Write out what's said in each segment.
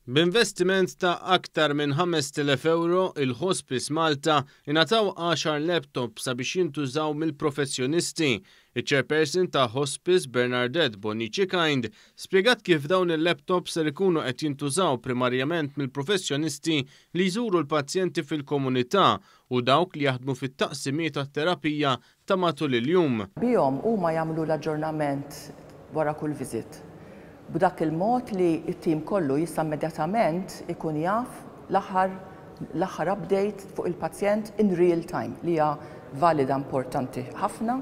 B'investiment ta' aktar minn 5,000 euro, il-Hospice Malta ingħataw 10 laptops sabiex jintużaw mill-professjonisti. Il-chairperson ta' Hospice Bernadette Bonici-Kind spjegat kif dawn il-laptops ser ikunu qed jintużaw primarjament mill-professjonisti li jżuru l-pazjenti fil-komunità u dawk li jaħdmu fit-taqsimiet tat-terapija ta' matul il-jum. Bihom huma jagħmlu l-aġġornament wara kull viżit. B'dak il-mod li t-tim kollu jista' immedjatament ikun jaf l-aħħar update fuq il-pazjent in real time li hija valida importanti ħafna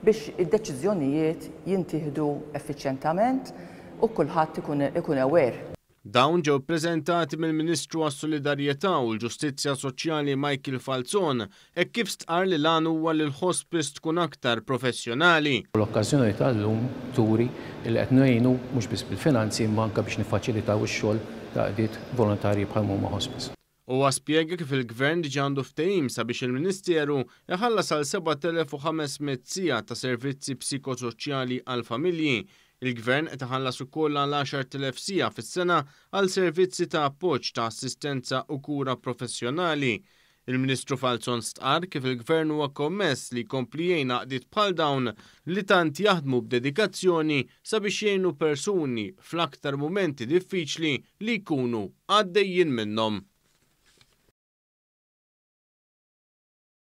biex id-deċiżjonijiet jintieħdu effiċjentament u kulħadd ikun aware. Dawn ġew ppreżentati mill-Ministru għas-Solidarjetà u l-Ġustizzja Soċjali Michael Falzon hekk kif stqar li l-għan huwa li l-hospice tkun aktar professjonali. L-okkażjoni tal-lum turi li qed ngħinu mhux biss bil-finanzi imma anke biex niffaċilitaw ix-xogħol ta' qdiet volontarji bħal huma hospice. Huwa spjega kif il-Gvern diġà għandu ftehim sabiex il-Ministeru iħallas għal 7,500 siegħa ta' servizzi psikosoċjali għall familji. Il-Gvern qed iħallas ukoll għal 10,000 siegħa fis-sena għal servizzi ta' appoġġ ta' assistenza u kura professjonali. Il-Ministru Falzon stqar kif il-Gvern huwa kommess li jkompli jgħin għaqdiet bħal dawn li tant jaħdmu b'dedikazzjoni sabiex jgħinu persuni fl-aktar mumenti diffiċli li jkunu għaddejjin minnhom.